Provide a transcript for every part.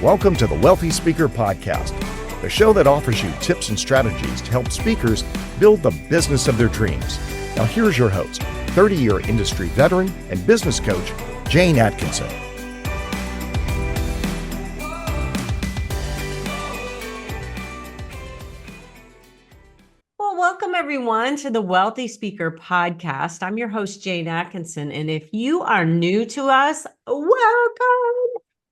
Welcome to the Wealthy Speaker Podcast, the show that offers you tips and strategies to help speakers build the business of their dreams. Now here's your host, 30-year industry veteran and business coach, Jane Atkinson. Welcome everyone to the Wealthy Speaker Podcast. I'm your host, Jane Atkinson, and if you are new to us, welcome.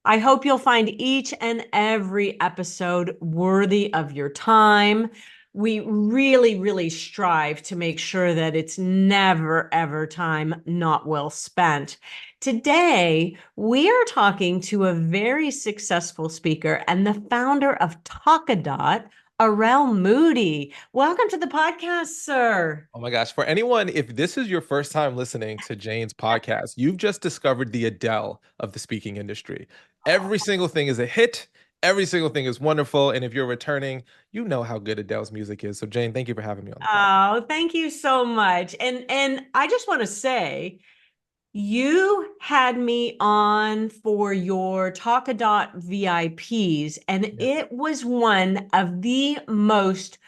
I hope you'll find each and every episode worthy of your time. We really strive to make sure that it's never, ever time not well spent. Today, we are talking to a very successful speaker and the founder of Talkadot, Arel Moodie. Welcome to the podcast, sir. Oh my gosh. For anyone, if this is your first time listening to Jane's podcast, you've just discovered the Adele of the speaking industry. Every single thing is a hit. Every single thing is wonderful. And if you're returning, you know how good Adele's music is. So Jane, thank you for having me on the podcast. Oh, thank you so much. And I just want to say, you had me on for your Talkadot VIPs, and it was one of the most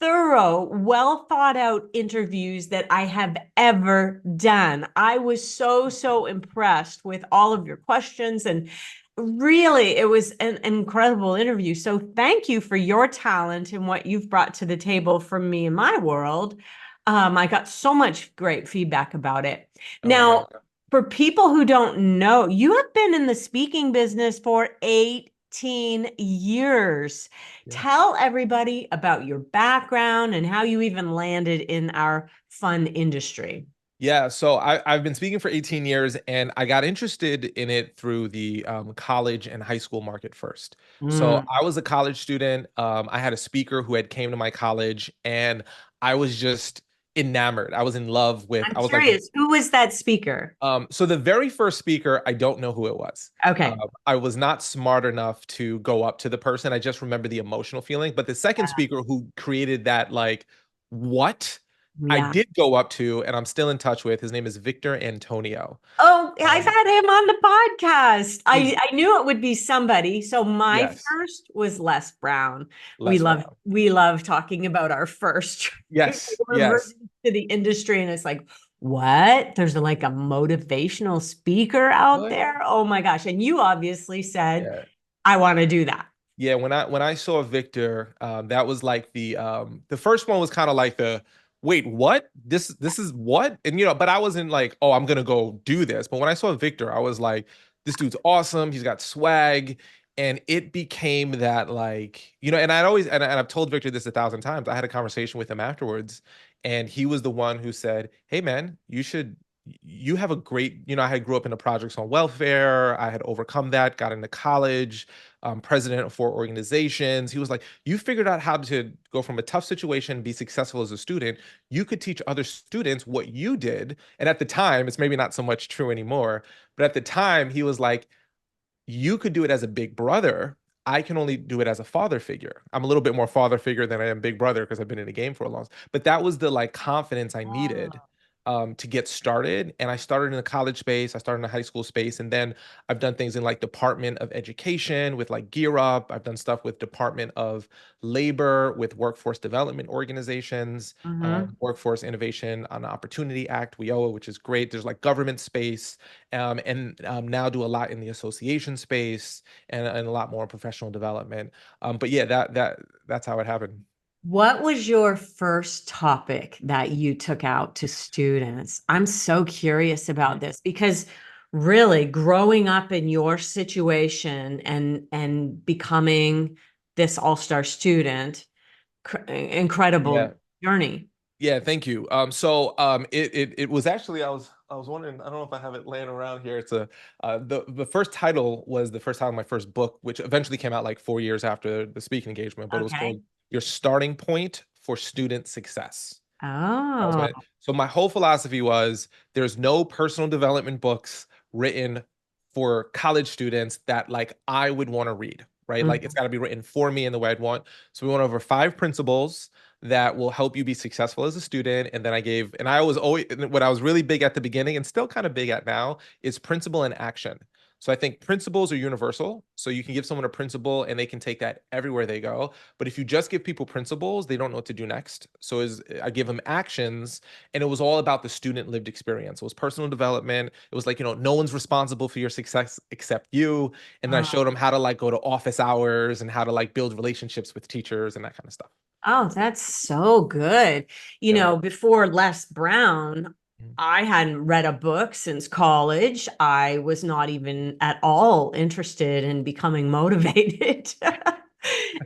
thorough, well thought out interviews that I have ever done. I was so impressed with all of your questions, and really it was an incredible interview. So thank you for your talent and what you've brought to the table from me in my world. I got so much great feedback about it. Now, for people who don't know, you have been in the speaking business for 18 years. Yeah. Tell everybody about your background and how you even landed in our fun industry. Yeah, so I've been speaking for 18 years, and I got interested in it through the college and high school market first. So I was a college student. I had a speaker who had came to my college, and I was just enamored. I was in love with. I'm curious, who was that speaker? So the very first speaker, I don't know who it was. Okay. I was not smart enough to go up to the person. I just remember the emotional feeling. But the second speaker who created that, what? Yeah. I did go up to, and I'm still in touch with. His name is Victor Antonio. Oh, I've had him on the podcast. I knew it would be somebody. So my first was Les Brown. We love talking about our first. Yes. To the industry, and it's like, what? There's like a motivational speaker out there. Oh my gosh! And you obviously said, I want to do that. Yeah. When I saw Victor, that was like the first one was kind of like the. Wait, what? This is what? And, but I wasn't like, oh, I'm going to go do this. But when I saw Victor, I was like, this dude's awesome. He's got swag. And it became that and I've told Victor this 1,000 times. I had a conversation with him afterwards, and he was the one who said, hey man, you have a great, I grew up in the projects on welfare. I had overcome that, got into college, president of 4 organizations. He was like, you figured out how to go from a tough situation, be successful as a student. You could teach other students what you did. And at the time, it's maybe not so much true anymore, but at the time he was like, you could do it as a big brother. I can only do it as a father figure. I'm a little bit more father figure than I am big brother because I've been in the game for a long time. But that was the confidence I needed to get started. And I started in the college space. I started in the high school space. And then I've done things in Department of Education with Gear Up. I've done stuff with Department of Labor, with workforce development organizations, Workforce Innovation on Opportunity Act, WIOA, which is great. There's government space, and now do a lot in the association space and a lot more professional development. But yeah, that's how it happened. What was your first topic that you took out to students? I'm so curious about this because really growing up in your situation and becoming this all-star student, incredible journey. Yeah, thank you. So it was actually I was wondering, I don't know if I have it laying around here. It's the first title was the first title of my first book, which eventually came out 4 years after the speaking engagement, but it was called Your Starting Point for Student Success. Oh. So my whole philosophy was there's no personal development books written for college students that I would want to read, right? It's got to be written for me in the way I'd want. So we went over 5 principles that will help you be successful as a student. And then I was always, what I was really big at the beginning and still kind of big at now is principle and action. So I think principles are universal. So you can give someone a principle and they can take that everywhere they go. But if you just give people principles, they don't know what to do next. So I give them actions, and it was all about the student lived experience. It was personal development. It was like, no one's responsible for your success except you. And then I showed them how to like go to office hours and how to like build relationships with teachers and that kind of stuff. Oh, that's so good. Yeah. Before Les Brown, Mhm. I hadn't read a book since college. I was not even at all interested in becoming motivated.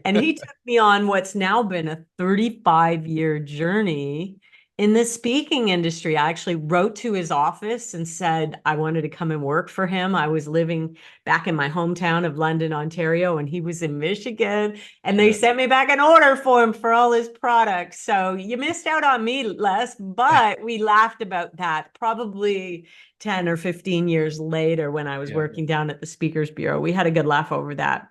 And he took me on what's now been a 35-year journey in the speaking industry. I actually wrote to his office and said I wanted to come and work for him. I was living back in my hometown of London, Ontario, and he was in Michigan. And they Yeah. sent me back an order for him for all his products. So you missed out on me, Les, but we laughed about that probably 10 or 15 years later when I was Yeah. working down at the Speakers Bureau. We had a good laugh over that.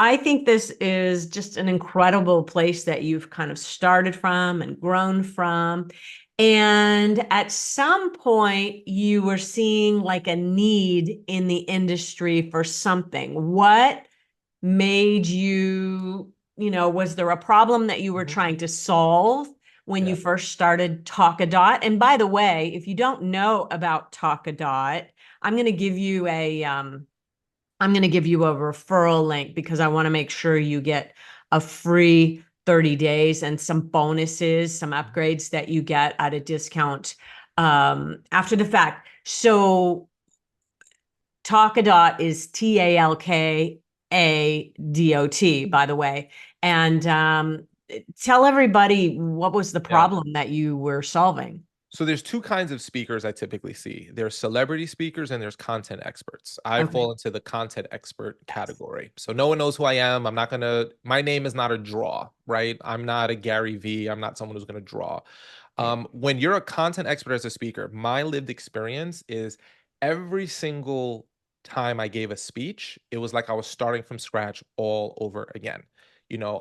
I think this is just an incredible place that you've kind of started from and grown from. And at some point, you were seeing like a need in the industry for something. What made was there a problem that you were Mhm. trying to solve when you Yeah. first started Talkadot? And by the way, if you don't know about Talkadot, I'm going to give you a referral link because I want to make sure you get a free 30 days and some bonuses, some upgrades that you get at a discount after the fact. So Talkadot is Talkadot, by the way. And tell everybody what was the Yeah. problem that you were solving. So there's two kinds of speakers I typically see. There's celebrity speakers and there's content experts. I Okay. fall into the content expert category. So no one knows who I am. My name is not a draw, right? I'm not a Gary V. I'm not someone who's going to draw. When you're a content expert as a speaker, my lived experience is every single time I gave a speech, it was like I was starting from scratch all over again.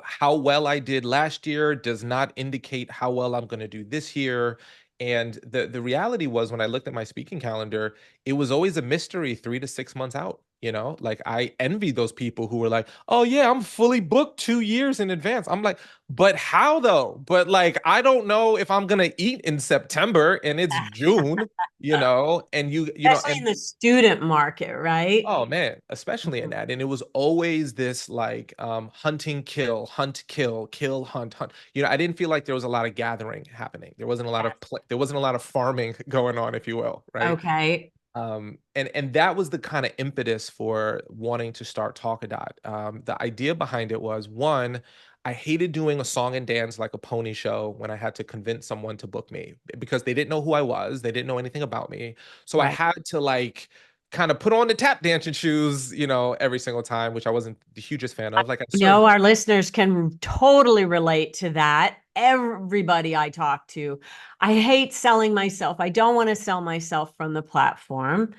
How well I did last year does not indicate how well I'm going to do this year. And the reality was when I looked at my speaking calendar, it was always a mystery 3 to 6 months out. Like I envy those people who were like, oh yeah, I'm fully booked 2 years in advance. I'm like, but how though? But like, I don't know if I'm gonna eat in September and it's June, Especially in and the student market, right? oh man, especially in Mhm. that. And it was always this like hunting, kill, hunt, kill, hunt, hunt. I didn't feel like there was a lot of gathering happening. There wasn't a lot of there wasn't a lot of farming going on, if you will, right? Okay. And that was the kind of impetus for wanting to start Talkadot. The idea behind it was one, I hated doing a song and dance like a pony show when I had to convince someone to book me because they didn't know who I was, they didn't know anything about me. So I Right. had to like kind of put on the tap dancing shoes, every single time, which I wasn't the hugest fan of. Like I served. No, our listeners can totally relate to that. Everybody I talk to, I hate selling myself. I don't want to sell myself from the platform.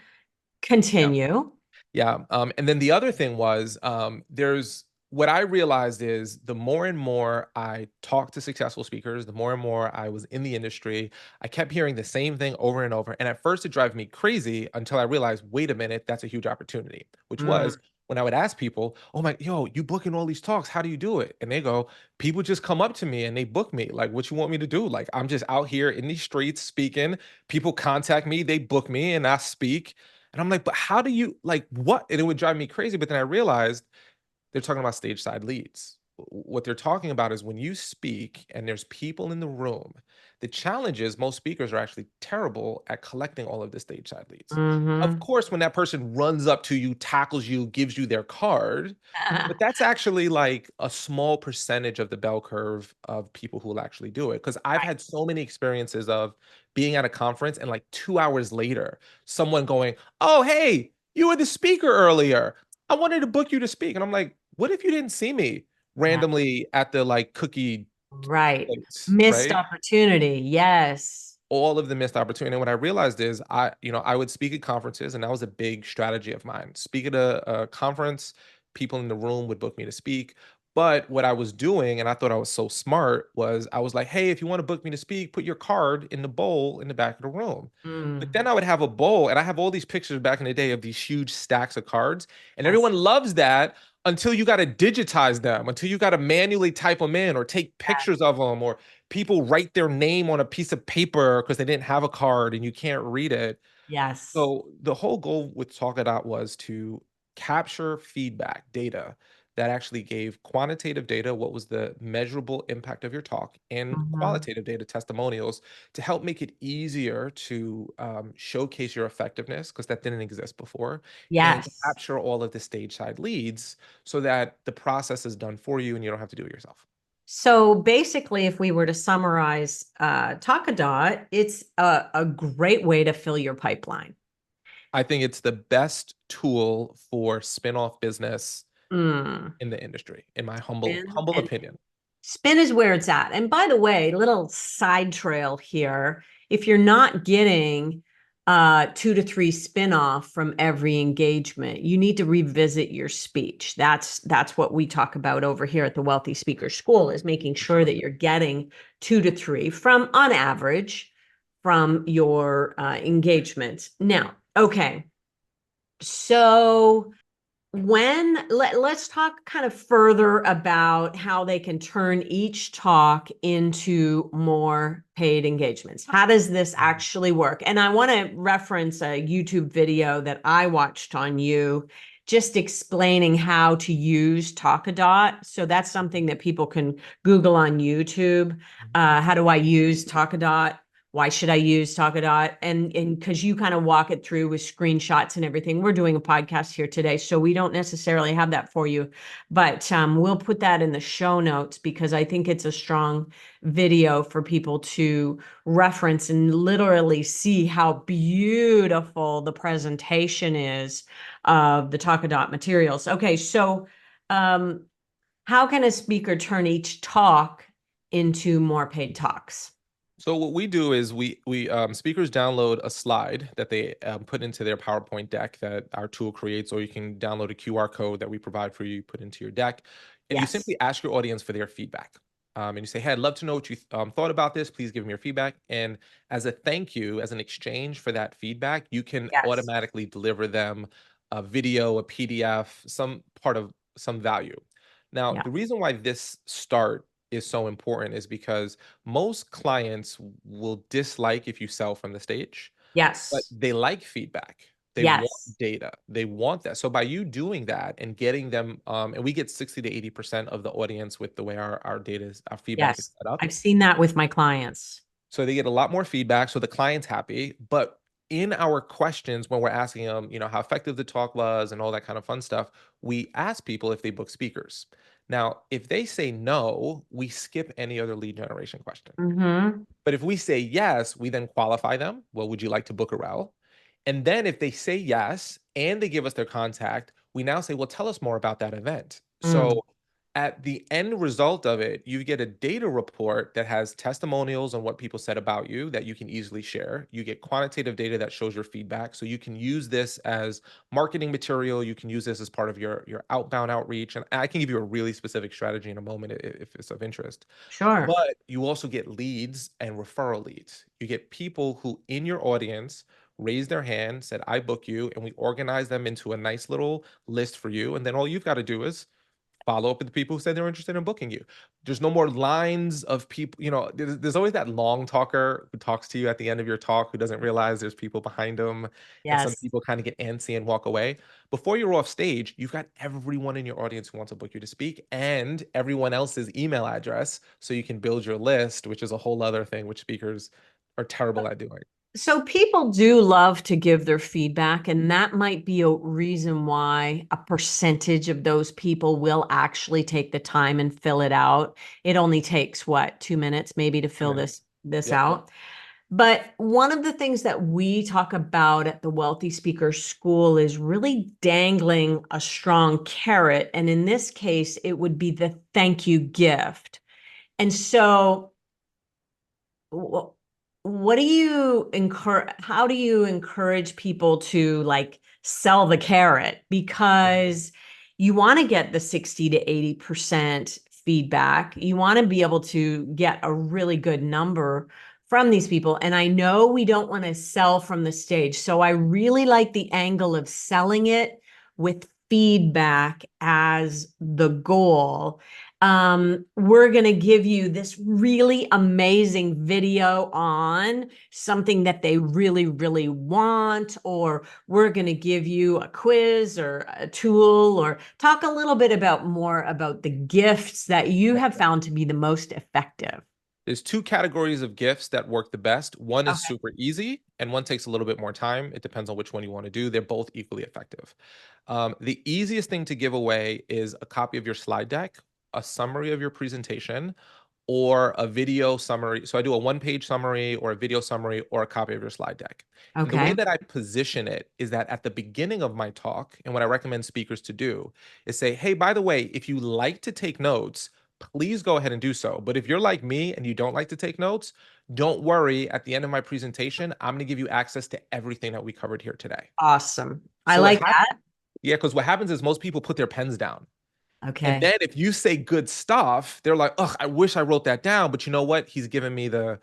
Continue. Yeah. And then the other thing was there's what I realized is the more and more I talked to successful speakers, the more and more I was in the industry, I kept hearing the same thing over and over. And at first it drove me crazy until I realized, wait a minute, that's a huge opportunity, which Mm. was when I would ask people, oh my, yo, you booking all these talks, how do you do it? And they go, people just come up to me and they book me. Like, what you want me to do? Like, I'm just out here in these streets speaking. People contact me, they book me and I speak. And I'm like, but how do you like what? And it would drive me crazy. But then I realized they're talking about stage side leads. What they're talking about is when you speak and there's people in the room, the challenge is most speakers are actually terrible at collecting all of the stage side leads. Of Hmm. course, when that person runs up to you, tackles you, gives you their card, but that's actually like a small percentage of the bell curve of people who will actually do it. Because I've Right. had so many experiences of being at a conference and like 2 hours later, someone going, oh, hey, you were the speaker earlier. I wanted to book you to speak. And I'm like, what if you didn't see me Yeah. randomly at the like cookie Right. place, Missed right? opportunity. Yes. All of the missed opportunity. And what I realized is I would speak at conferences, and that was a big strategy of mine. Speak at a conference, people in the room would book me to speak. But what I was doing, and I thought I was so smart, was I was like, hey, if you want to book me to speak, put your card in the bowl in the back of the room. But then I would have a bowl, and I have all these pictures back in the day of these huge stacks of cards, and Yes. everyone loves that until you got to digitize them, until you got to manually type them in or take pictures of them, or people write their name on a piece of paper because they didn't have a card and you can't read it. Yes. So the whole goal with Talkadot was to capture feedback data that actually gave quantitative data, what was the measurable impact of your talk, and Mhm. qualitative data, testimonials, to help make it easier to showcase your effectiveness, because that didn't exist before, and to Yes. capture all of the stage side leads so that the process is done for you and you don't have to do it yourself. So basically, if we were to summarize Talkadot, it's a great way to fill your pipeline. I think it's the best tool for spin-off business Mm. in the industry, in my humble Spin humble and opinion. spin is where it's at. And by the way, little side trail here, if you're not getting 2 to 3 spin-off from every engagement, you need to revisit your speech. That's what we talk about over here at the Wealthy Speaker School, is making For sure sure. that you're getting 2 to 3 from, on average, from your engagements. Now, okay, so let's talk kind of further about how they can turn each talk into more paid engagements. How does this actually work? And I want to reference a YouTube video that I watched on you, just explaining how to use Talkadot. So that's something that people can Google on YouTube. How do I use Talkadot? Why should I use Talkadot? And because you kind of walk it through with screenshots and everything. We're doing a podcast here today, so we don't necessarily have that for you, but we'll put that in the show notes, because I think it's a strong video for people to reference and literally see how beautiful the presentation is of the Talkadot materials. Okay, so how can a speaker turn each talk into more paid talks? So what we do is we speakers download a slide that they put into their PowerPoint deck that our tool creates, or you can download a QR code that we provide for you, put into your deck, and you Yes. simply ask your audience for their feedback. And you say, "Hey, I'd love to know what you thought about this. Please give me your feedback." And as a thank you, as an exchange for that feedback, you can Yes. automatically deliver them a video, a PDF, some part of some value. Now, Yeah. the reason why this start is so important is because most clients will dislike if you sell from the stage, but Yes. they like feedback. They want Yes. data. They want that. So by you doing that and getting them, and we get 60 to 80% of the audience with the way our data is, our feedback is Yes. set up. I've seen that with my clients. So they get a lot more feedback. So the client's happy. But in our questions, when we're asking them, how effective the talk was and all that kind of fun stuff, we ask people if they book speakers. Now, if they say no, we skip any other lead generation question. Mm-hmm. But if we say yes, we then qualify them. Well, would you like to book a rel? And then if they say yes and they give us their contact, we now say, well, tell us more about that event. Mm. So at the end result of it, you get a data report that has testimonials on what people said about you that you can easily share. You get quantitative data that shows your feedback. So you can use this as marketing material. You can use this as part of your outbound outreach. And I can give you a really specific strategy in a moment if it's of interest. Sure. But you also get leads and referral leads. You get people who in your audience raised their hand, said, I book you, and we organize them into a nice little list for you. And then all you've got to do is follow up with the people who said they're interested in booking you. There's no more lines of people. There's always that long talker who talks to you at the end of your talk who doesn't realize there's people behind them. And some Yes. people kind of get antsy and walk away. Before you're off stage, you've got everyone in your audience who wants to book you to speak and everyone else's email address. So you can build your list, which is a whole other thing, which speakers are terrible at doing. So people do love to give their feedback, and that might be a reason why a percentage of those people will actually take the time and fill it out. It only takes what, 2 minutes maybe to fill Minutes. this Yep. out. But one of the things that we talk about at the Wealthy Speaker School is really dangling a strong carrot. And in this case, it would be the thank you gift. And so, what do you encourage? How do you encourage people to like sell the carrot? Because you want to get the 60 to 80% feedback. You want to be able to get a really good number from these people. And I know we don't want to sell from the stage. So I really like the angle of selling it with feedback as the goal. We're going to give you this really amazing video on something that they really, really want, or we're going to give you a quiz or a tool, or talk a little bit more about the gifts that you have found to be the most effective. There's two categories of gifts that work the best. One is Okay. super easy and one takes a little bit more time. It depends on which one you want to do. They're both equally effective. The easiest thing to give away is a copy of your slide deck, a summary of your presentation, or a video summary. So I do a one-page summary or a video summary or a copy of your slide deck. And the way Okay. that I position it is that at the beginning of my talk, and what I recommend speakers to do is say, hey, by the way, if you like to take notes, please go ahead and do so. But if you're like me and you don't like to take notes, don't worry. At the end of my presentation, I'm going to give you access to everything that we covered here today. Awesome. I So like that. yeah, because what happens is most people put their pens down. And Okay. then if you say good stuff, they're like, "Ugh, I wish I wrote that down." But you know what? He's given me the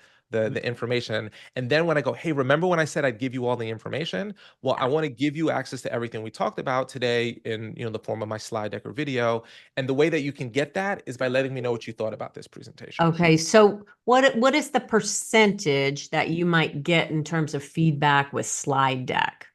information. And then when I go, "Hey, remember when I said I'd give you all the information? Well, I want to give you access to everything we talked about today in, the form of my slide deck or video." And the way that you can get that is by letting me know what you thought about this presentation. Okay. So what is the percentage that you might get in terms of feedback with slide deck?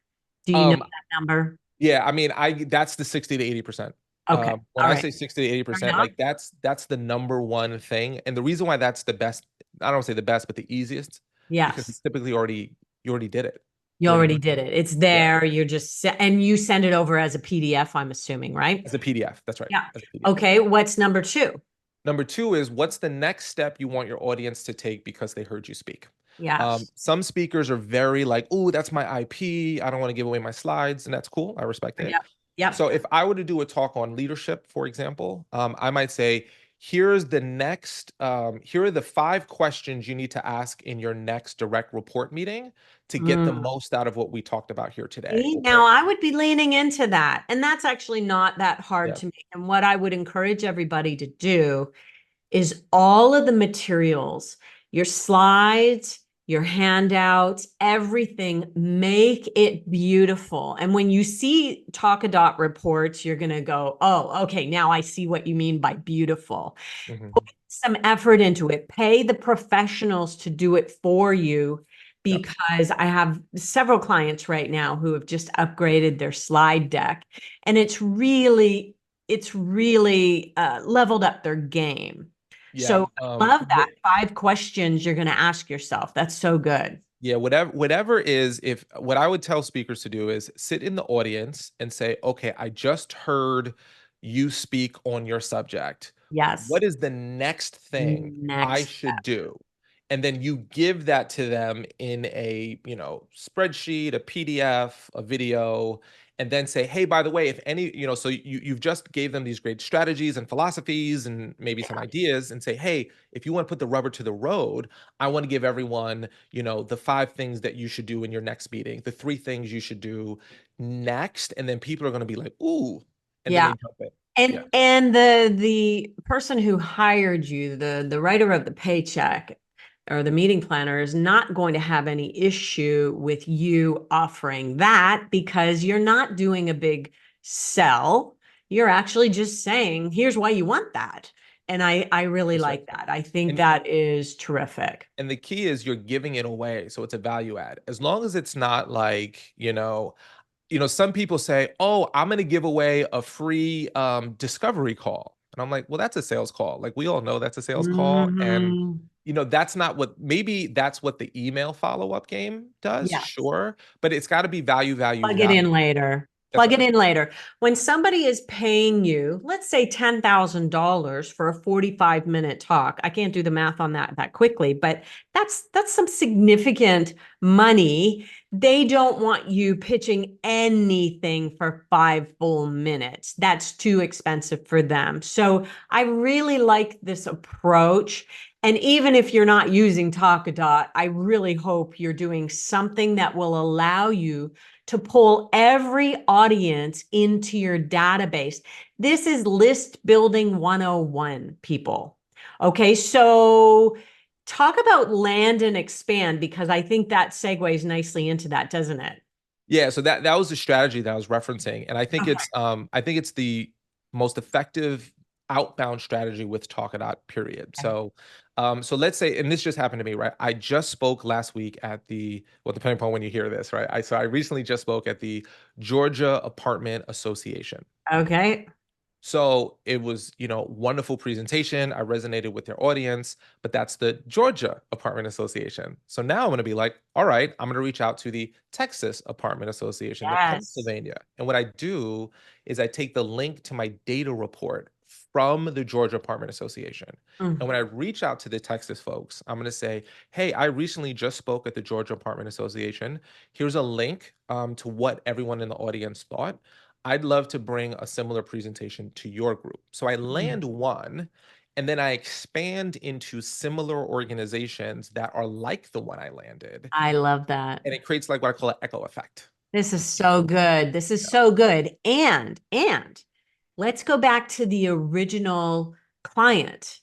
Do you know Um, that number? yeah, I mean, that's the 60 to 80%. Okay. When All I right. say 60 to Fair 80%, enough. like that's the number one thing. And the reason why that's the best, I don't say the best, but the easiest, because it's Yes. typically you already did it. You You already already know. did it. It's Yeah, there. You're just, and you send it over as a PDF, I'm assuming, right? as a PDF. That's right. Yeah. As a PDF. Okay. What's number two? Number two is, what's the next step you want your audience to take because they heard you speak? Yes. Some speakers are very like, oh, that's my IP. I don't want to give away my slides. And that's cool. I respect it. Yep. Yep. So if I were to do a talk on leadership, for example, I might say, here's the next, here are the 5 questions you need to ask in your next direct report meeting to get the Mm. most out of what we talked about here today. See, Or, now I would be leaning into that. And that's actually not that hard yeah, to make. And what I would encourage everybody to do is all of the materials, your slides, your handouts, everything, make it beautiful. And when you see Talkadot reports, you're going to go, oh, okay, now I see what you mean by beautiful. mhm, Put some effort into it. Pay the professionals to do it for you, yep, because I have several clients right now who have just upgraded their slide deck, and it's really leveled up their game. yeah. So I love that. 5 questions you're going to ask yourself. That's so good. Yeah, whatever is, if what I would tell speakers to do is sit in the audience and say, okay, I just heard you speak on your subject. Yes. What is the next thing I Next should step. do? And then you give that to them in a, spreadsheet, a PDF, a video, and then say, hey, by the way, if any, so you've just gave them these great strategies and philosophies and maybe some ideas, and say, hey, if you want to put the rubber to the road, I want to give everyone, the 5 things that you should do in your next meeting, the 3 things you should do next. And then people are going to be like, ooh, and then Yeah. they jump in. Yeah. And the person who hired you, the writer of the paycheck or the meeting planner, is not going to have any issue with you offering that, because you're not doing a big sell. You're actually just saying, here's why you want that. And I really That's right. like that. I think And that is terrific. And the key is you're giving it away, so it's a value add. As long as it's not like, some people say, "Oh, I'm gonna give away a free discovery call." And I'm like, "Well, that's a sales call." Like we all know that's a sales call. And Mhm. that's not what, maybe that's what the email follow-up game does, Yeah. sure, but it's got to be value, value, Plug it value. in later. That's Plug right. it in later. When somebody is paying you, let's say $10,000 for a 45-minute talk. I can't do the math on that quickly, but that's some significant money. They don't want you pitching anything for 5 full minutes. That's too expensive for them. So I really like this approach. And even if you're not using Talkadot, I really hope you're doing something that will allow you to pull every audience into your database. This is list building 101, people. Okay, so talk about land and expand, because I think that segues nicely into that, doesn't it? Yeah, so that was the strategy that I was referencing, and Okay. I think it's the most effective outbound strategy with Talkadot, period. So, so let's say, and this just happened to me, right? I just spoke last week at the, well, depending upon when you hear this, right? I recently just spoke at the Georgia Apartment Association. Okay. So it was, wonderful presentation. I resonated with their audience, but that's the Georgia Apartment Association. So now I'm going to be like, all right, I'm going to reach out to the Texas Apartment Association, the Yes. Pennsylvania. And what I do is I take the link to my data report from the Georgia Apartment Association. And when I reach out to the Texas folks, I'm going to say, hey, I recently just spoke at the Georgia Apartment Association. Here's a link to what everyone in the audience thought. I'd love to bring a similar presentation to your group. So I land one, and then I expand into similar organizations that are like the one I landed. I love that. And it creates like what I call an echo effect. This is so good. This is so good. And let's go back to the original client.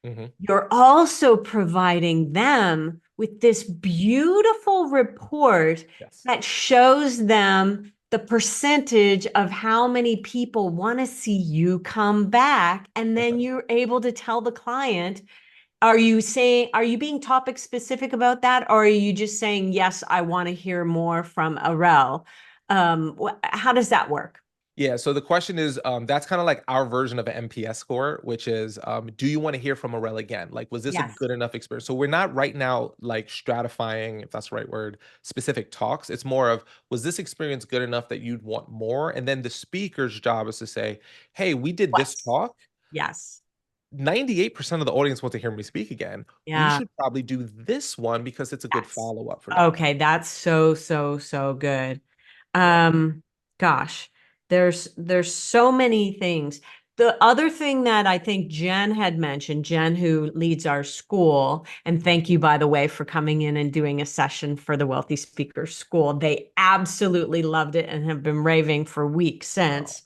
Mhm. You're also providing them with this beautiful report Yes. that shows them the percentage of how many people want to see you come back. And then you're able to tell the client, are you being topic specific about that? Or are you just saying, yes, I want to hear more from Arel? How does that work? Yeah, so the question is, that's kind of like our version of an MPS score, which is, do you want to hear from Arel again? Like, was this a Yes. good enough experience? So we're not right now like stratifying, if that's the right word, specific talks. It's more of, was this experience good enough that you'd want more? And then the speaker's job is to say, hey, we did this What? talk. Yes. 98% of the audience want to hear me speak again. We Yeah. should probably do this one because it's a good Yes. follow-up for them. Okay, that's so good. Yeah. Gosh, there's so many things. The other thing that I think Jen had mentioned, Jen, who leads our school, and thank you, by the way, for coming in and doing a session for the Wealthy Speakers School. They absolutely loved it and have been raving for weeks since.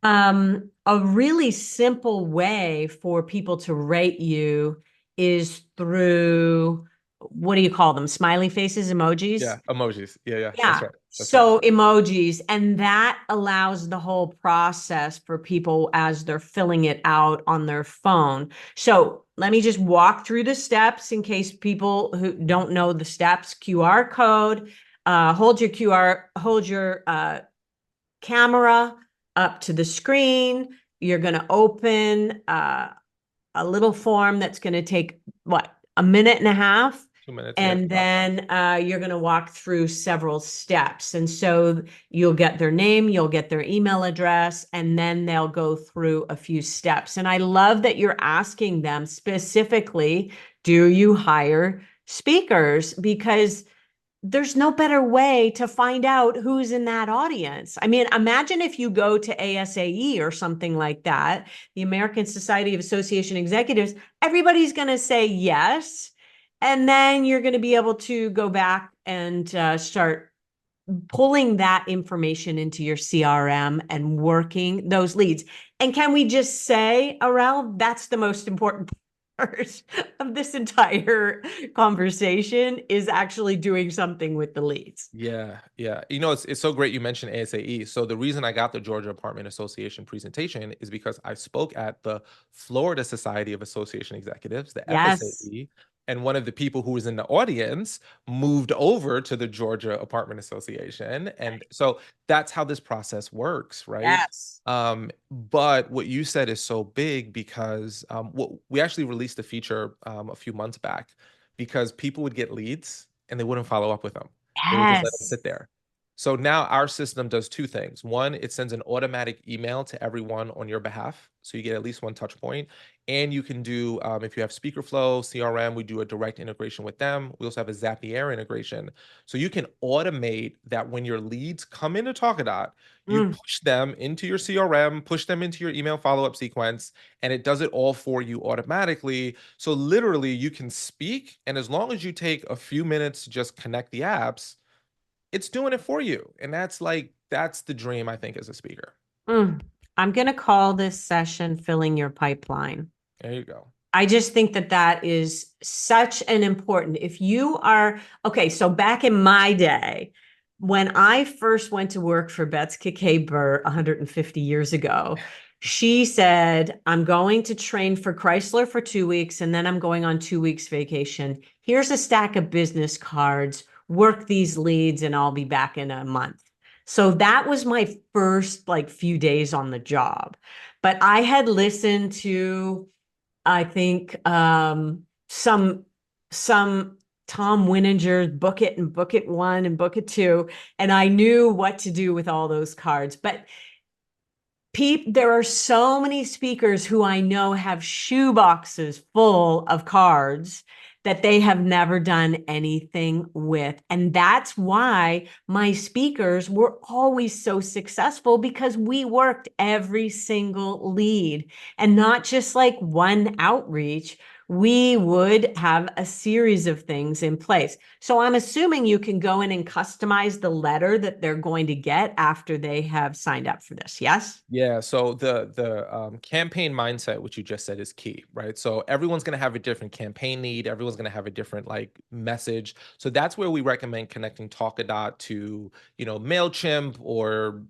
Awesome. A really simple way for people to rate you is through, what do you call them? Smiley faces, emojis? Yeah, emojis. Yeah, that's Yeah. right. That's right. So emojis, and that allows the whole process for people as they're filling it out on their phone. So let me just walk through the steps in case people who don't know the steps. QR code, hold your camera up to the screen. You're going to open a little form that's going to take a minute and a half. 2 minutes. Yeah. And then you're going to walk through several steps. And so you'll get their name, you'll get their email address, and then they'll go through a few steps. And I love that you're asking them specifically, do you hire speakers? Because there's no better way to find out who's in that audience. I mean, imagine if you go to ASAE or something like that, the American Society of Association Executives, everybody's going to say yes. And then you're going to be able to go back and start pulling that information into your CRM and working those leads. And can we just say, Arel, that's the most important part of this entire conversation is actually doing something with the leads. Yeah. It's so great you mentioned ASAE. So the reason I got the Georgia Apartment Association presentation is because I spoke at the Florida Society of Association Executives, the Yes. FSAE, and one of the people who was in the audience moved over to the Georgia Apartment Association. And so that's how this process works, right? Yes. But what you said is so big because we actually released a feature a few months back because people would get leads and they wouldn't follow up with them. They would just let them Yes. sit there. So now our system does two things. One, it sends an automatic email to everyone on your behalf. So you get at least one touch point. And you can do, if you have SpeakerFlow, CRM, we do a direct integration with them. We also have a Zapier integration. So you can automate that when your leads come into Talkadot, you push them into your CRM, push them into your email follow-up sequence, and it does it all for you automatically. So literally you can speak, and as long as you take a few minutes to just connect the apps, it's doing it for you. And that's the dream, I think, as a speaker. Mm. I'm going to call this session filling your pipeline. There you go. I just think that that is such an important, if you are, okay, so back in my day, when I first went to work for Betts KK Burr 150 years ago, she said, I'm going to train for Chrysler for 2 weeks, and then I'm going on 2 weeks vacation. Here's a stack of business cards, work these leads, and I'll be back in a month. So that was my first like few days on the job. But I had listened to, I think, some Tom Winninger's Book It and Book It 1 and Book It 2, and I knew what to do with all those cards. But there are so many speakers who I know have shoe boxes full of cards that they have never done anything with. And that's why my speakers were always so successful, because we worked every single lead and not just like one outreach. We would have a series of things in place. So I'm assuming you can go in and customize the letter that they're going to get after they have signed up for this. Yes? Yeah, so the campaign mindset, which you just said, is key, right? So everyone's going to have a different campaign need. Everyone's going to have a different like message. So that's where we recommend connecting Talkadot to, MailChimp or,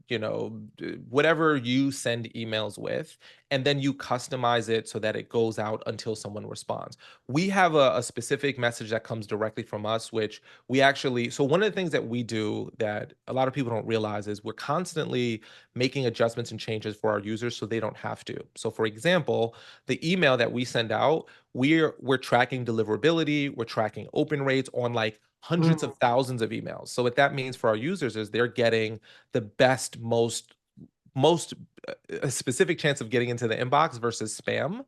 whatever you send emails with, and then you customize it so that it goes out until someone responds. We have a specific message that comes directly from us, which we actually, so one of the things that we do that a lot of people don't realize is we're constantly making adjustments and changes for our users so they don't have to. So for example, the email that we send out, we're tracking deliverability, we're tracking open rates on like hundreds of thousands of emails. So what that means for our users is they're getting the best, most a specific chance of getting into the inbox versus spam.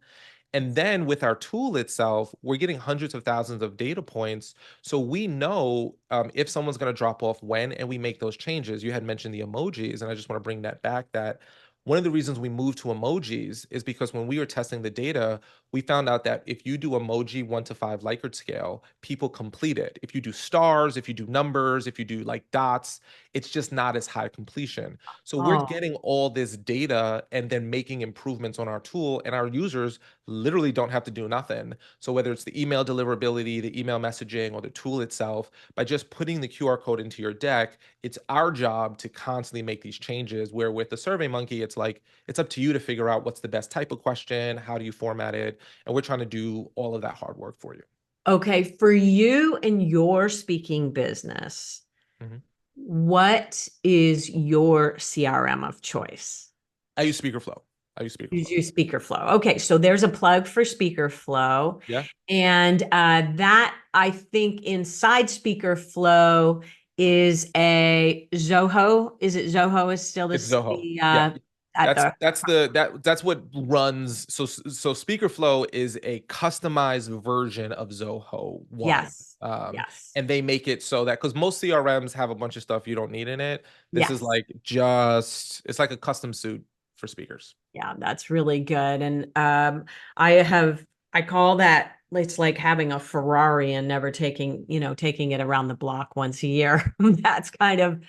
And then with our tool itself, we're getting hundreds of thousands of data points. So we know if someone's going to drop off when, and we make those changes. You had mentioned the emojis, and I just want to bring that back, that one of the reasons we moved to emojis is because when we were testing the data, we found out that if you do emoji 1 to 5 Likert scale, people complete it. If you do stars, if you do numbers, if you do like dots, it's just not as high completion. So we're Oh, getting all this data and then making improvements on our tool, and our users literally don't have to do nothing. So whether it's the email deliverability, the email messaging, or the tool itself, by just putting the QR code into your deck, it's our job to constantly make these changes. Where with the Survey Monkey, it's like, it's up to you to figure out what's the best type of question, how do you format it, and we're trying to do all of that hard work for you. okay. For you and your speaking business, Mhm. what is your CRM of choice? I use Speakerflow. I use Use Speakerflow. your speaker flow. Okay, so there's a plug for speaker flow. Yeah, And that, I think, inside speaker flow is a Zoho. Is it Zoho is still it's Zoho. the Yeah, at the that's what runs. So Speakerflow is a customized version of Zoho One. yes. Um, Yes. and they make it so that, because most CRMs have a bunch of stuff you don't need in it. This is Yes. like it's like a custom suit for speakers. Yeah, that's really good. And I call that, it's like having a Ferrari and never taking it around the block once a year. That's kind of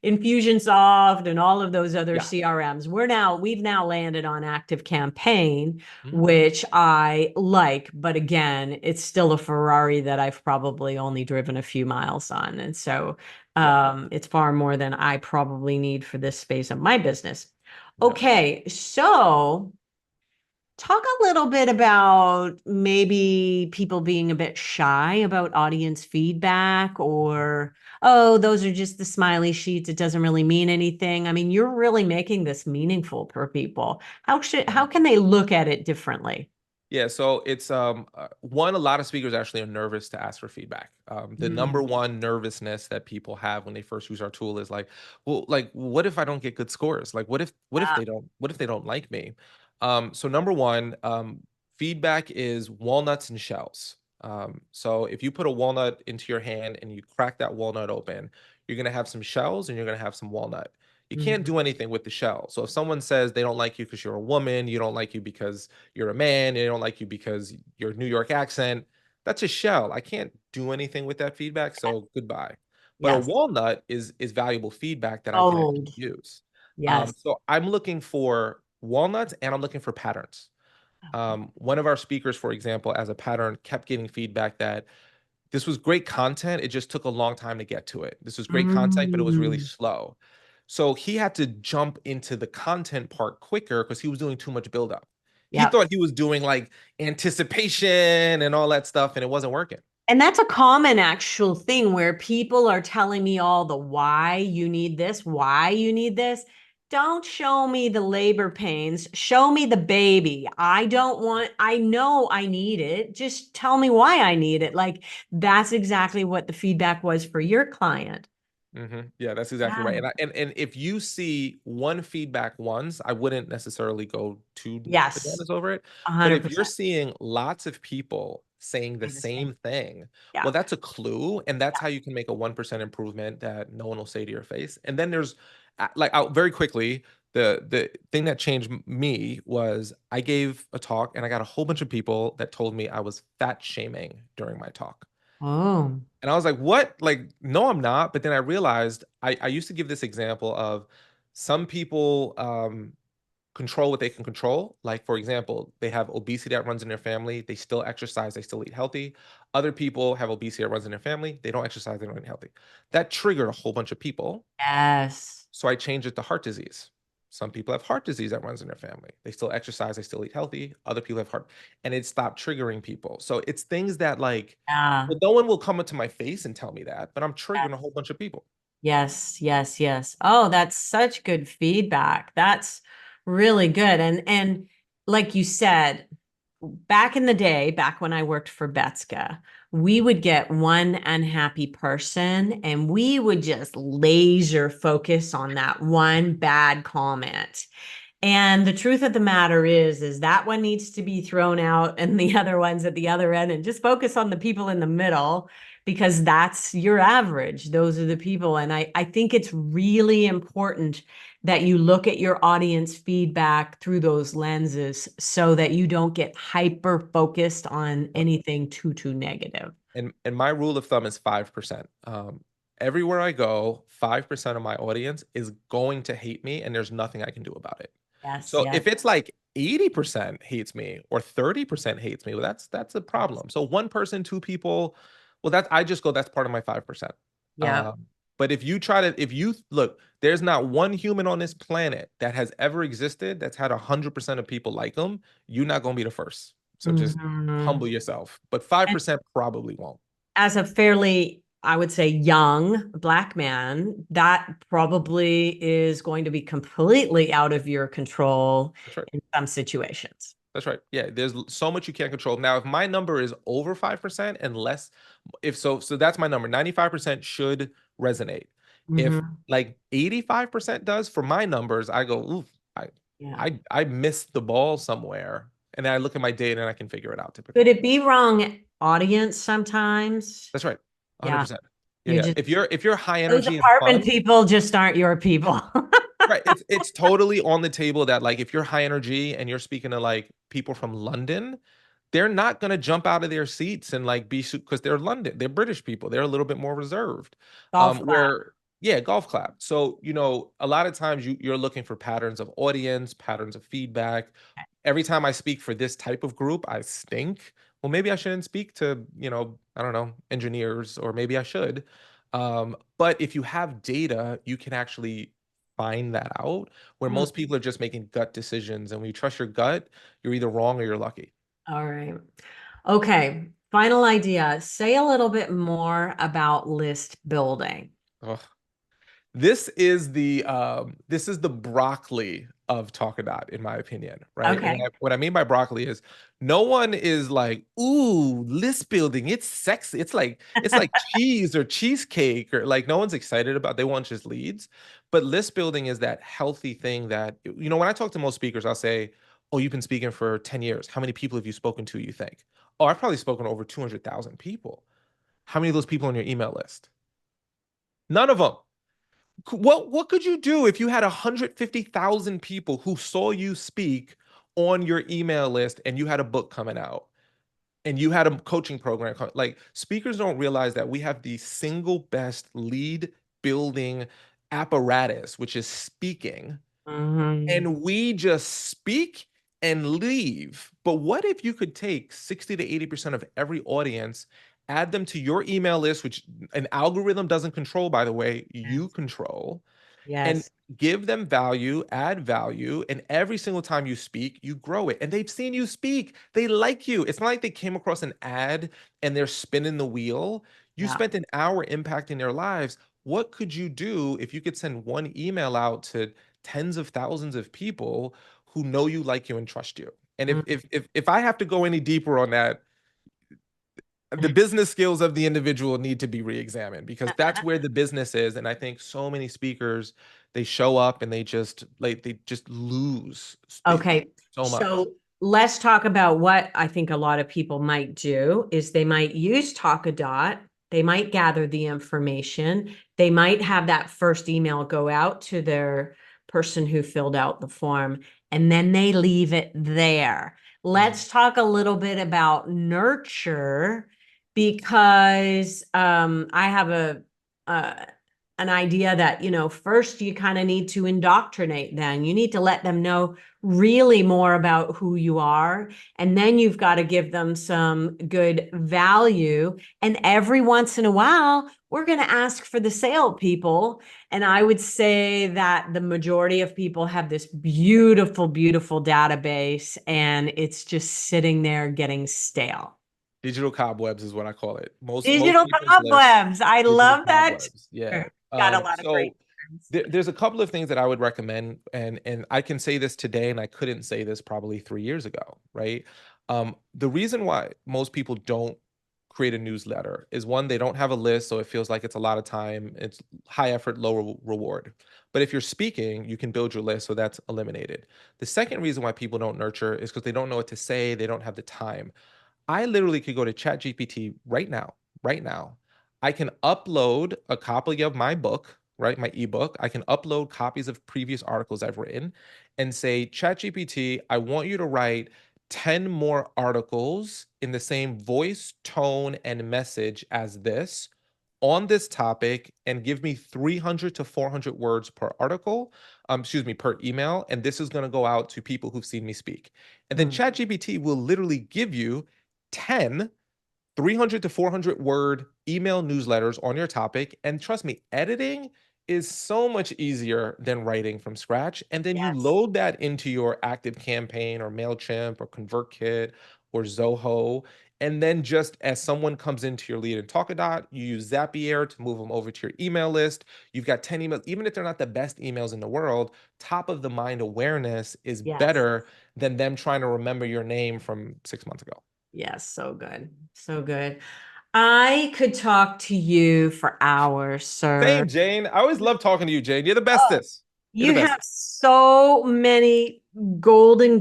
Infusionsoft and all of those other Yeah. CRMs. We've now landed on Active Campaign, Mhm. which I like, but again, it's still a Ferrari that I've probably only driven a few miles on. And so Yeah. it's far more than I probably need for this space of my business. Yeah. Okay, so talk a little bit about maybe people being a bit shy about audience feedback, or, oh, those are just the smiley sheets. It doesn't really mean anything. I mean, you're really making this meaningful for people. How can they look at it differently? Yeah, so it's one, a lot of speakers actually are nervous to ask for feedback. The number Mm, one nervousness that people have when they first use our tool is like, well, like what if I don't get good scores? Like uh, what if they don't like me? So number one, feedback is walnuts and shells. So if you put a walnut into your hand and you crack that walnut open, you're gonna have some shells and you're gonna have some walnut. You can't mm. do anything with the shell. So if someone says they don't like you because you're a woman, you don't like you because you're a man, they don't like you because your New York accent, that's a shell. I can't do anything with that feedback, so goodbye. But a Yes. walnut is valuable feedback that I can actually Gold. use. Yes. So I'm looking for walnuts and I'm looking for patterns. One of our speakers, for example, as a pattern, kept getting feedback that this was great content. It just took a long time to get to it. This was great content, but it was really Mm, slow. So he had to jump into the content part quicker because he was doing too much buildup. He yep. thought he was doing like anticipation and all that stuff, and it wasn't working. And that's a common actual thing where people are telling me all the why you need this, why you need this. Don't show me the labor pains. Show me the baby. I don't want, I know I need it. Just tell me why I need it. Like that's exactly what the feedback was for your client. Yeah, that's exactly right. Yeah. And if you see one feedback once, I wouldn't necessarily go too Yes, bananas over it. But if you're 100%. seeing lots of people saying the Say the same. same thing, Yeah. well, that's a clue, and that's how you can make a 1% improvement that no one will say to your face. And then there's like very quickly, the thing that changed me was I gave a talk and I got a whole bunch of people that told me I was fat shaming during my talk. Oh, And I was like, what? Like, no, I'm not. But then I realized I used to give this example of some people control what they can control. Like, for example, they have obesity that runs in their family. They still exercise, they still eat healthy. Other people have obesity that runs in their family. They don't exercise, they don't eat healthy. That triggered a whole bunch of people. yes. So I changed it to heart disease. Some people have heart disease that runs in their family. They still exercise, they still eat healthy. Other people have heart, and it stopped triggering people. So it's things that like, Yeah. well, no one will come up to my face and tell me that, but I'm triggering a whole bunch of people. Yes, yes, yes. Oh, that's such good feedback. That's really good. And like you said, back in the day, back when I worked for Betska, we would get one unhappy person and we would just laser focus on that one bad comment. And the truth of the matter is that one needs to be thrown out and the other ones at the other end and just focus on the people in the middle because that's your average. Those are the people. And I think it's really important that you look at your audience feedback through those lenses so that you don't get hyper focused on anything too negative. And my rule of thumb is 5%. Everywhere I go, 5% of my audience is going to hate me, and there's nothing I can do about it. Yes, So yes. if it's like 80% hates me or 30% hates me, well, that's a problem. So one person, two people, well, that's I just go, that's part of my 5%. Yeah. But if you look, there's not one human on this planet that has ever existed that's had 100% of people like them. You're not going to be the first. So just Mhm. humble yourself. But And 5% probably won't. as a fairly, I would say, young Black man, that probably is going to be completely out of your control That's right. in some situations. That's right. Yeah, there's so much you can't control. Now, if my number is over 5% and less, if so, so that's my number. 95% should resonate. If Hmm. like 85% does for my numbers, I go, oof, I Yeah. I missed the ball somewhere. And then I look at my data and I can figure it out Could typically. it be wrong audience sometimes? That's right. Yeah. 100%. Yeah, You're yeah. just, If you're high those energy and apartment fun, people just aren't your people. right. It's totally on the table that like if you're high energy and you're speaking to like people from London, they're not gonna jump out of their seats and like be because they're London, they're British people, they're a little bit more reserved. Golf clap. Where yeah, golf clap. So a lot of times you're looking for patterns of audience, patterns of feedback. Every time I speak for this type of group, I stink. Well, maybe I shouldn't speak to, I don't know, engineers, or maybe I should. But if you have data, you can actually find that out where Hmm. most people are just making gut decisions. And when you trust your gut, you're either wrong or you're lucky. All right. Okay. Final idea. Say a little bit more about list building. Ugh. This is the broccoli of Talkadot, in my opinion, right? And Okay. what I mean by broccoli is no one is like, ooh, list building, it's sexy. It's like cheese or cheesecake, or like no one's excited about, they want just leads. But list building is that healthy thing that, when I talk to most speakers, I'll say, oh, you've been speaking for 10 years. How many people have you spoken to, you think? Oh, I've probably spoken to over 200,000 people. How many of those people on your email list? None of them. What could you do if you had 150,000 people who saw you speak on your email list and you had a book coming out? and you had a coaching program, like speakers don't realize that we have the single best lead building apparatus, which is speaking. Mhm. And we just speak and leave. But what if you could take 60 to 80% of every audience, add them to your email list, which an algorithm doesn't control, by the way, you Yes. control, and Yes. give them value, add value, and every single time you speak, you grow it. And they've seen you speak. They like you. It's not like they came across an ad and they're spinning the wheel. You Yeah. spent an hour impacting their lives. What could you do if you could send one email out to tens of thousands of people who know you, like you, and trust you? And if Mm. if if if I have to go any deeper on that, the business skills of the individual need to be re-examined, because that's where the business is. And I think so many speakers, they show up and they just lose Okay, so much. so let's talk about what I think a lot of people might do is they might use Talkadot. They might gather the information. They might have that first email go out to their person who filled out the form, and then they leave it there. Let's talk a little bit about nurture, because I have uh, an idea that, first you kind of need to indoctrinate them. You need to let them know really more about who you are. And then you've got to give them some good value. And every once in a while, we're going to ask for the sale people. And I would say that the majority of people have this beautiful, beautiful database, and it's just sitting there getting stale. Digital cobwebs is what I call it. Most Digital people's lists, cobwebs. I digital love that. cobwebs. Yeah. Got a lot of great So terms. there's a couple of things that I would recommend, and I can say this today, and I couldn't say this probably 3 years ago, right? The reason why most people don't create a newsletter is, one, they don't have a list, so it feels like it's a lot of time. It's high effort, low reward. But if you're speaking, you can build your list, so that's eliminated. The second reason why people don't nurture is because they don't know what to say, they don't have the time. I literally could go to ChatGPT right now, right now. I can upload a copy of my book, right? My ebook. I can upload copies of previous articles I've written and say, ChatGPT, I want you to write 10 more articles in the same voice, tone, and message as this on this topic, and give me 300 to 400 words per article, excuse me, per email. And this is going to go out to people who've seen me speak. And then Mm. ChatGPT will literally give you 10 300 to 400 word email newsletters on your topic. And trust me, editing is so much easier than writing from scratch. And then you Yes. load that into your Active Campaign or MailChimp or ConvertKit or Zoho. And then just as someone comes into your lead in Talkadot, you use Zapier to move them over to your email list. You've got 10 emails. Even if they're not the best emails in the world, top of the mind awareness is Yes. better than them trying to remember your name from 6 months ago. Yes. So good. So good. I could talk to you for hours, sir. Same, Jane. I always love talking to you, Jane. You're the bestest. You're the You have bestest. so many golden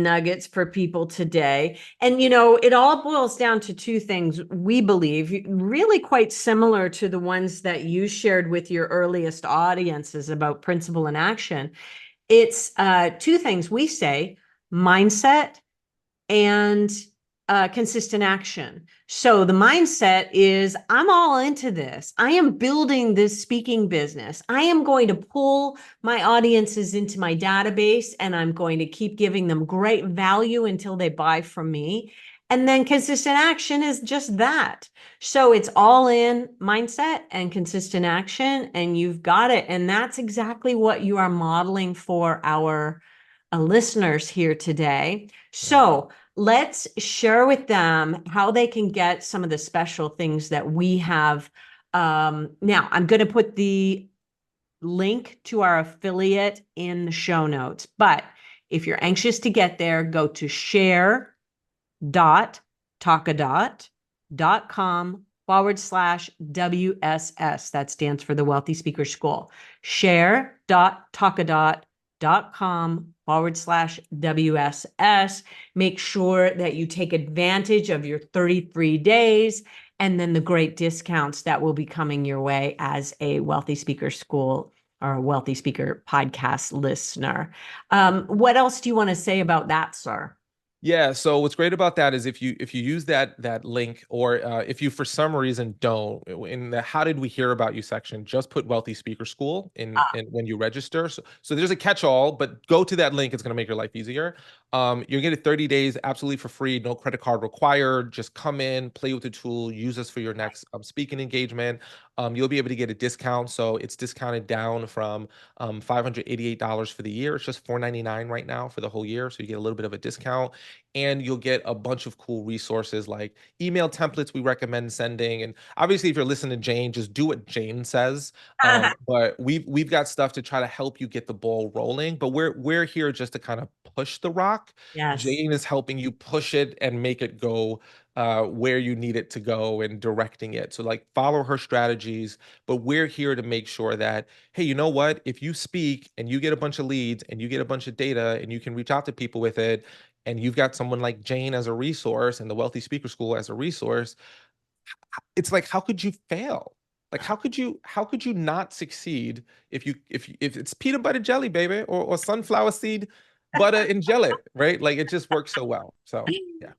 nuggets for people today. And, it all boils down to two things we believe, really quite similar to the ones that you shared with your earliest audiences about principle and action. It's two things we say: mindset and consistent action. So the mindset is, I'm all into this. I am building this speaking business. I am going to pull my audiences into my database, and I'm going to keep giving them great value until they buy from me. And then consistent action is just that. So it's all in mindset and consistent action, and you've got it. And that's exactly what you are modeling for our listeners here today. Yeah. So let's share with them how they can get some of the special things that we have. Now, I'm going to put the link to our affiliate in the show notes. But if you're anxious to get there, go to share.talkadot.com/WSS. That stands for the Wealthy Speaker School. Share.talkadot.com/WSS. Make sure that you take advantage of your 33 days and then the great discounts that will be coming your way as a Wealthy Speaker School or a Wealthy Speaker podcast listener. What else do you want to say about that, sir? Yeah. So what's great about that is if you use that link, or if you for some reason don't, in the "How did we hear about you" section, just put Wealthy Speaker School in when you register. So there's a catch-all, but go to that link. It's going to make your life easier. You're getting 30 days absolutely for free, no credit card required. Just come in, play with the tool, use us for your next speaking engagement. You'll be able to get a discount. So it's discounted down from $588 for the year. It's just $499 right now for the whole year. So you get a little bit of a discount, and you'll get a bunch of cool resources like email templates we recommend sending. And obviously, if you're listening to Jane, just do what Jane says. But we've got stuff to try to help you get the ball rolling. But we're here just to kind of push the rock. Yes. Jane is helping you push it and make it go where you need it to go, and directing it. So like follow her strategies, but we're here to make sure that, hey, you know what? If you speak and you get a bunch of leads and you get a bunch of data and you can reach out to people with it, and you've got someone like Jane as a resource and the Wealthy Speaker School as a resource, it's like, how could you fail? Like, how could you not succeed if it's peanut butter jelly, baby, or sunflower seed butter and jelly, right? Like, it just works so well. So yeah.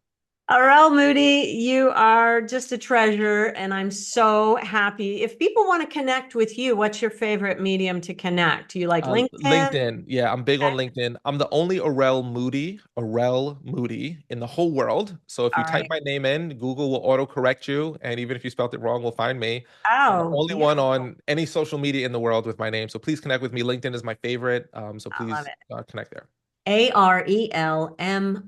Arel Moodie, you are just a treasure, and I'm so happy. If people want to connect with you, what's your favorite medium to connect? Do you like LinkedIn? LinkedIn. Yeah, I'm big on LinkedIn. I'm the only Arel Moodie in the whole world. So if you type my name in, Google will autocorrect you. And even if you spelled it wrong, we'll find me. I'm the only one on any social media in the world with my name. So please connect with me. LinkedIn is my favorite. So please connect there. Arel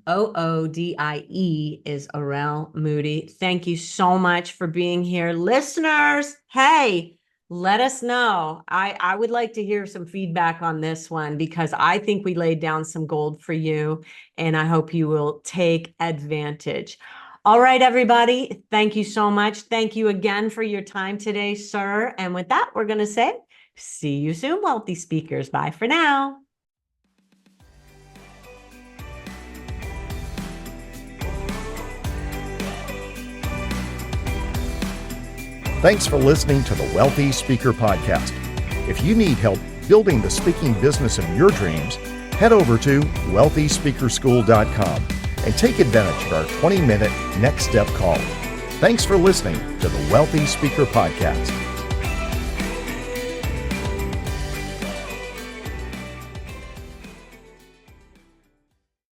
Moodie is Arel Moodie. Thank you so much for being here. Listeners, hey, let us know. I would like to hear some feedback on this one, because I think we laid down some gold for you, and I hope you will take advantage. All right, everybody. Thank you so much. Thank you again for your time today, sir. And with that, we're going to say, see you soon, wealthy speakers. Bye for now. Thanks for listening to the Wealthy Speaker Podcast. If you need help building the speaking business of your dreams, head over to wealthyspeakerschool.com and take advantage of our 20-minute next step call. Thanks for listening to the Wealthy Speaker Podcast.